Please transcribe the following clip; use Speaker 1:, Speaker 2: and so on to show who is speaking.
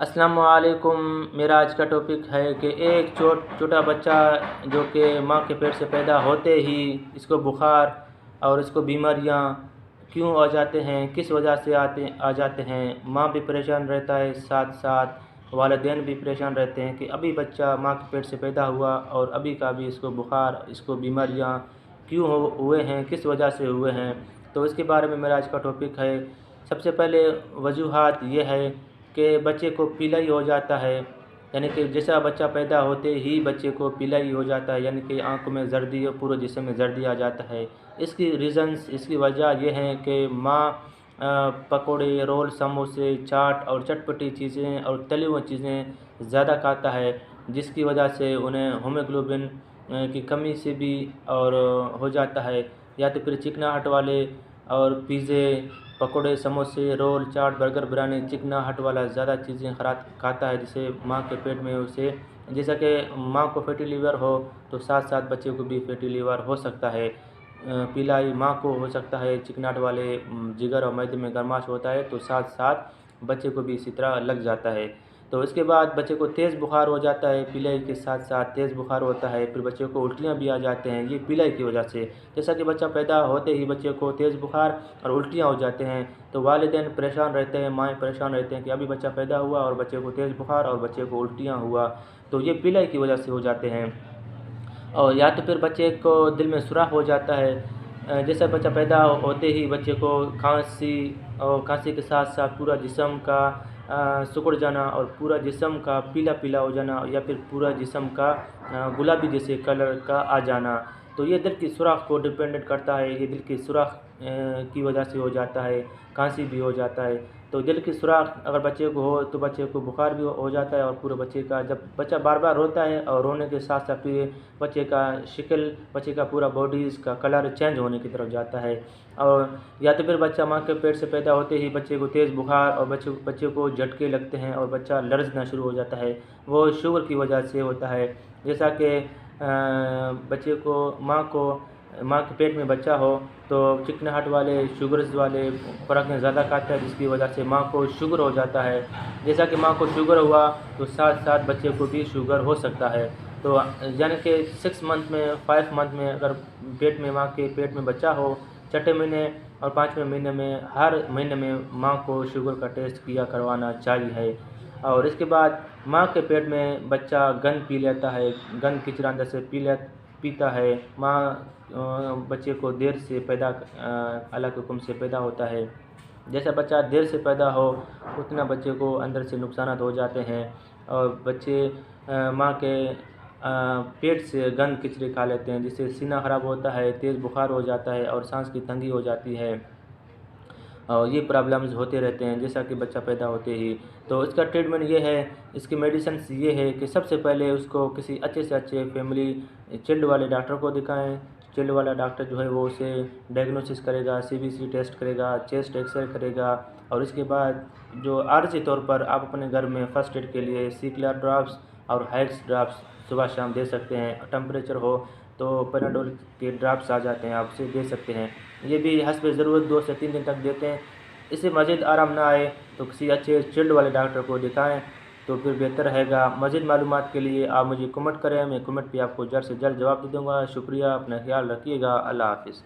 Speaker 1: السلام علیکم۔ میرا آج کا ٹاپک ہے کہ ایک چھوٹا بچہ جو کہ ماں کے پیٹ سے پیدا ہوتے ہی اس کو بخار اور اس کو بیماریاں کیوں آ جاتے ہیں، کس وجہ سے آ جاتے ہیں۔ ماں بھی پریشان رہتا ہے، ساتھ ساتھ والدین بھی پریشان رہتے ہیں کہ ابھی بچہ ماں کے پیٹ سے پیدا ہوا اور ابھی کا بھی اس کو بخار، اس کو بیماریاں کیوں ہوئے ہیں، کس وجہ سے ہوئے ہیں۔ تو اس کے بارے میں میرا آج کا ٹاپک ہے۔ سب سے پہلے وجوہات یہ ہے کہ بچے کو پیلائی ہو جاتا ہے، یعنی کہ جیسا بچہ پیدا ہوتے ہی بچے کو پیلائی ہو جاتا ہے، یعنی کہ آنکھوں میں زردی اور پورے جسم میں زردی آ جاتا ہے۔ اس کی ریزنز، اس کی وجہ یہ ہے کہ ماں پکوڑے، رول، سموسے، چاٹ اور چٹپٹی چیزیں اور تلی ہوئی چیزیں زیادہ کھاتا ہے، جس کی وجہ سے انہیں ہیموگلوبن کی کمی سے بھی اور ہو جاتا ہے، یا تو پھر چکناہٹ والے اور پیزے، پکوڑے، سموسے، رول، چاٹ، برگر، بریانی، چکناہٹ والا زیادہ چیزیں کھاتا ہے، جسے ماں کے پیٹ میں اسے جیسا کہ ماں کو فیٹی لیور ہو تو ساتھ ساتھ بچے کو بھی فیٹی لیور ہو سکتا ہے۔ پیلائی ماں کو ہو سکتا ہے، چکناہٹ والے جگر اور معدے میں گرماش ہوتا ہے تو ساتھ ساتھ بچے کو بھی اسی طرح لگ جاتا ہے۔ تو اس کے بعد بچے کو تیز بخار ہو جاتا ہے، پیلائی کے ساتھ ساتھ تیز بخار ہوتا ہے، پھر بچے کو الٹیاں بھی آ جاتے ہیں، یہ پیلائی کی وجہ سے۔ جیسا کہ بچہ پیدا ہوتے ہی بچے کو تیز بخار اور الٹیاں ہو جاتے ہیں تو والدین پریشان رہتے ہیں، مائیں پریشان رہتے ہیں کہ ابھی بچہ پیدا ہوا اور بچے کو تیز بخار اور بچے کو الٹیاں ہوا، تو یہ پیلائی کی وجہ سے ہو جاتے ہیں۔ اور یا تو پھر بچے کو دل میں سوراخ ہو جاتا ہے، جیسا بچہ پیدا ہوتے ہی بچے کو کھانسی اور کھانسی کے ساتھ ساتھ پورا جسم کا سکڑ جانا اور پورا جسم کا پیلا پیلا ہو جانا، یا پھر پورا جسم کا گلابی جیسے کلر کا آ جانا، تو یہ دل کی سوراخ کو ڈیپینڈنٹ کرتا ہے، یہ دل کی سوراخ کی وجہ سے ہو جاتا ہے۔ کھانسی بھی ہو جاتا ہے، تو دل کی سوراخ اگر بچے کو ہو تو بچے کو بخار بھی ہو جاتا ہے، اور پورے بچے کا جب بچہ بار بار روتا ہے اور رونے کے ساتھ ساتھ پھر بچے کا شکل، بچے کا پورا باڈیز کا کلر چینج ہونے کی طرف جاتا ہے۔ اور یا تو پھر بچہ ماں کے پیٹ سے پیدا ہوتے ہی بچے کو تیز بخار اور بچے کو جھٹکے لگتے ہیں اور بچہ لرزنا شروع ہو جاتا ہے، وہ شوگر کی وجہ سے ہوتا ہے۔ جیسا کہ بچے کو ماں کے پیٹ میں بچہ ہو تو چکناہٹ والے، شوگرز والے خوراکیں زیادہ کھاتا ہے، جس کی وجہ سے ماں کو شوگر ہو جاتا ہے۔ جیسا کہ ماں کو شوگر ہوا تو ساتھ ساتھ بچے کو بھی شوگر ہو سکتا ہے۔ تو یعنی کہ 6 منتھ میں، 5 منتھ میں اگر ماں کے پیٹ میں بچہ ہو، چھٹے مہینے اور 5ویں مہینے میں ہر مہینے میں ماں کو شوگر کا ٹیسٹ کیا کروانا چاہیے۔ اور اس کے بعد ماں کے پیٹ میں بچہ گند پی لیتا ہے، گند کچرا اندر سے پیتا ہے۔ ماں بچے کو دیر سے اللہ کے حکم سے پیدا ہوتا ہے، جیسا بچہ دیر سے پیدا ہو اتنا بچے کو اندر سے نقصانات ہو جاتے ہیں، اور بچے ماں کے پیٹ سے گند کچرے کھا لیتے ہیں، جس سے سینہ خراب ہوتا ہے، تیز بخار ہو جاتا ہے اور سانس کی تنگی ہو جاتی ہے، اور یہ پرابلمز ہوتے رہتے ہیں جیسا کہ بچہ پیدا ہوتے ہی۔ تو اس کا ٹریٹمنٹ یہ ہے، اس کی میڈیسنس یہ ہے کہ سب سے پہلے اس کو کسی اچھے سے اچھے فیملی چلڈ والے ڈاکٹر کو دکھائیں۔ چلڈ والا ڈاکٹر جو ہے وہ اسے ڈائگنوسس کرے گا، CBC ٹیسٹ کرے گا، چیسٹ ایکس رے کرے گا، اور اس کے بعد جو عارضی طور پر آپ اپنے گھر میں فرسٹ ایڈ کے لیے CPR ڈراپس اور ہیکس ڈراپس صبح شام دے سکتے ہیں۔ ٹمپریچر ہو تو پیراڈول کے ڈراپس آ جاتے ہیں، آپ اسے دے سکتے ہیں، یہ بھی حسب ضرورت 2 سے 3 دن تک دیتے ہیں۔ اس سے مزید آرام نہ آئے تو کسی اچھے چلڈ والے ڈاکٹر کو دکھائیں تو پھر بہتر رہے گا۔ مزید معلومات کے لیے آپ مجھے کمنٹ کریں، میں کمنٹ پہ آپ کو جلد سے جلد جواب دے دوں گا۔ شکریہ، اپنا خیال رکھیے گا، اللہ حافظ۔